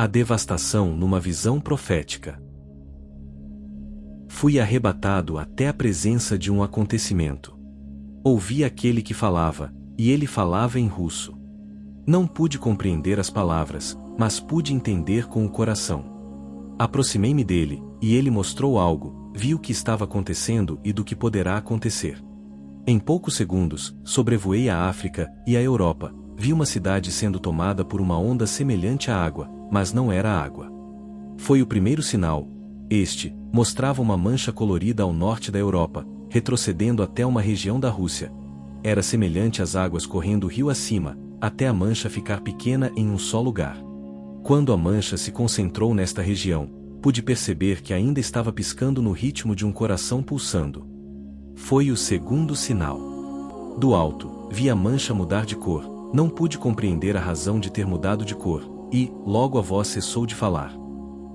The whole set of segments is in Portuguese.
A devastação numa visão profética. Fui arrebatado até a presença de um acontecimento. Ouvi aquele que falava, e ele falava em russo. Não pude compreender as palavras, mas pude entender com o coração. Aproximei-me dele, e ele mostrou algo, vi o que estava acontecendo e do que poderá acontecer. Em poucos segundos, sobrevoei a África e a Europa, vi uma cidade sendo tomada por uma onda semelhante à água, mas não era água. Foi o primeiro sinal. Este mostrava uma mancha colorida ao norte da Europa, retrocedendo até uma região da Rússia. Era semelhante às águas correndo rio acima, até a mancha ficar pequena em um só lugar. Quando a mancha se concentrou nesta região, pude perceber que ainda estava piscando no ritmo de um coração pulsando. Foi o segundo sinal. Do alto, vi a mancha mudar de cor, não pude compreender a razão de ter mudado de cor, e, logo a voz cessou de falar.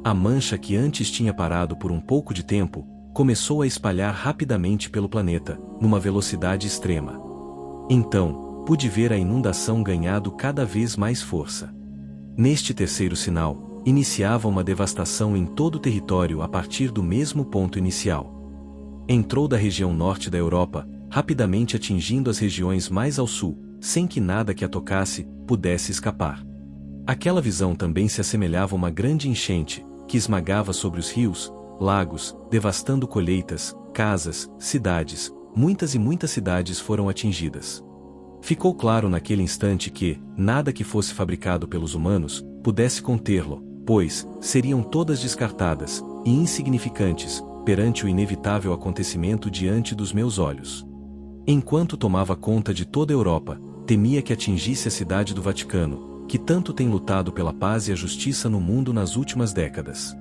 A mancha que antes tinha parado por um pouco de tempo, começou a espalhar rapidamente pelo planeta, numa velocidade extrema. Então, pude ver a inundação ganhando cada vez mais força. Neste terceiro sinal, iniciava uma devastação em todo o território a partir do mesmo ponto inicial. Entrou da região norte da Europa, rapidamente atingindo as regiões mais ao sul, sem que nada que a tocasse pudesse escapar. Aquela visão também se assemelhava a uma grande enchente, que esmagava sobre os rios, lagos, devastando colheitas, casas, cidades. Muitas e muitas cidades foram atingidas. Ficou claro naquele instante que, nada que fosse fabricado pelos humanos, pudesse contê-lo, pois, seriam todas descartadas, e insignificantes, perante o inevitável acontecimento diante dos meus olhos. Enquanto tomava conta de toda a Europa, temia que atingisse a cidade do Vaticano, que tanto tem lutado pela paz e a justiça no mundo nas últimas décadas.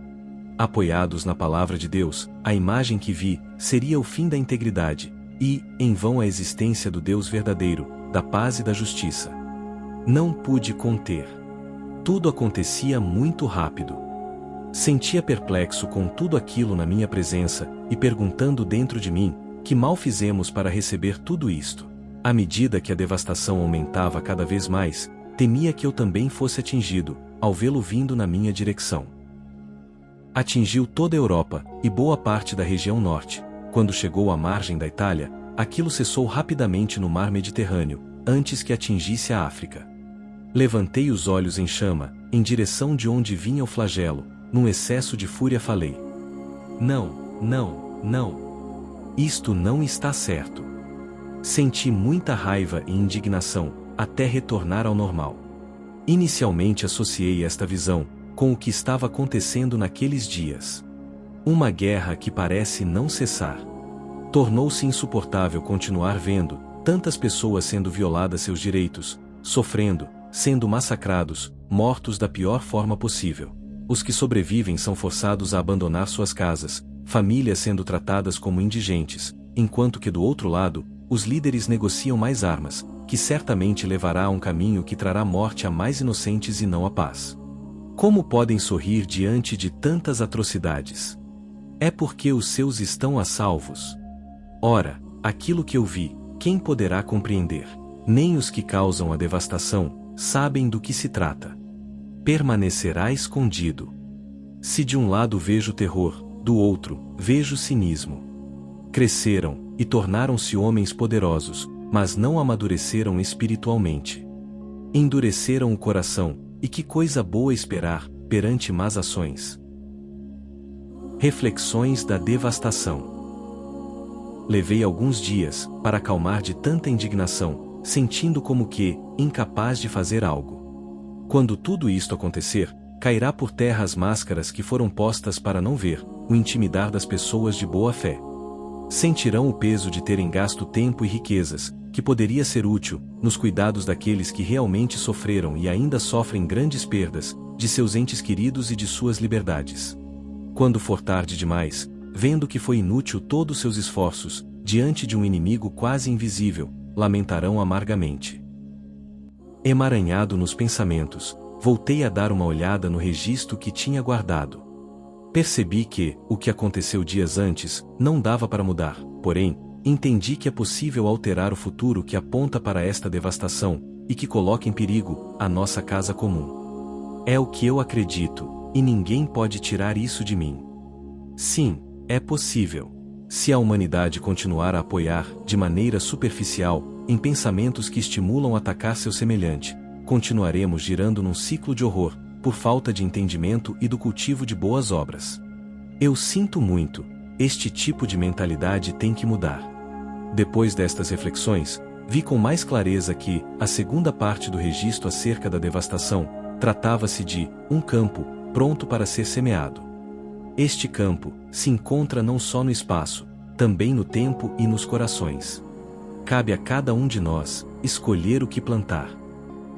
Apoiados na palavra de Deus, a imagem que vi seria o fim da integridade, e, em vão a existência do Deus verdadeiro, da paz e da justiça. Não pude conter. Tudo acontecia muito rápido. Sentia perplexo com tudo aquilo na minha presença, e perguntando dentro de mim, que mal fizemos para receber tudo isto? À medida que a devastação aumentava cada vez mais, temia que eu também fosse atingido, ao vê-lo vindo na minha direção. Atingiu toda a Europa, e boa parte da região norte. Quando chegou à margem da Itália, aquilo cessou rapidamente no mar Mediterrâneo, antes que atingisse a África. Levantei os olhos em chama, em direção de onde vinha o flagelo, num excesso de fúria falei: Não, não, não. Isto não está certo. Senti muita raiva e indignação, até retornar ao normal. Inicialmente associei esta visão com o que estava acontecendo naqueles dias. Uma guerra que parece não cessar. Tornou-se insuportável continuar vendo tantas pessoas sendo violadas seus direitos, sofrendo, sendo massacrados, mortos da pior forma possível. Os que sobrevivem são forçados a abandonar suas casas, famílias sendo tratadas como indigentes, enquanto que do outro lado, os líderes negociam mais armas, que certamente levará a um caminho que trará morte a mais inocentes e não a paz. Como podem sorrir diante de tantas atrocidades? É porque os seus estão a salvos. Ora, aquilo que eu vi, quem poderá compreender? Nem os que causam a devastação sabem do que se trata. Permanecerá escondido. Se de um lado vejo terror, do outro, vejo cinismo. Cresceram, e tornaram-se homens poderosos, mas não amadureceram espiritualmente. Endureceram o coração, e que coisa boa esperar, perante más ações. Reflexões da devastação. Levei alguns dias, para acalmar de tanta indignação, sentindo como que, incapaz de fazer algo. Quando tudo isto acontecer, cairá por terra as máscaras que foram postas para não ver o intimidar das pessoas de boa fé. Sentirão o peso de terem gasto tempo e riquezas, que poderia ser útil, nos cuidados daqueles que realmente sofreram e ainda sofrem grandes perdas, de seus entes queridos e de suas liberdades. Quando for tarde demais, vendo que foi inútil todos seus esforços, diante de um inimigo quase invisível, lamentarão amargamente. Emaranhado nos pensamentos, voltei a dar uma olhada no registro que tinha guardado. Percebi que, o que aconteceu dias antes, não dava para mudar, porém, entendi que é possível alterar o futuro que aponta para esta devastação, e que coloca em perigo a nossa casa comum. É o que eu acredito, e ninguém pode tirar isso de mim. Sim, é possível. Se a humanidade continuar a apoiar, de maneira superficial, em pensamentos que estimulam atacar seu semelhante, continuaremos girando num ciclo de horror, por falta de entendimento e do cultivo de boas obras. Eu sinto muito, este tipo de mentalidade tem que mudar. Depois destas reflexões, vi com mais clareza que, a segunda parte do registro acerca da devastação, tratava-se de um campo, pronto para ser semeado. Este campo se encontra não só no espaço, também no tempo e nos corações. Cabe a cada um de nós escolher o que plantar.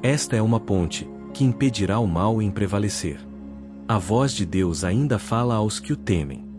Esta é uma ponte que impedirá o mal em prevalecer. A voz de Deus ainda fala aos que o temem.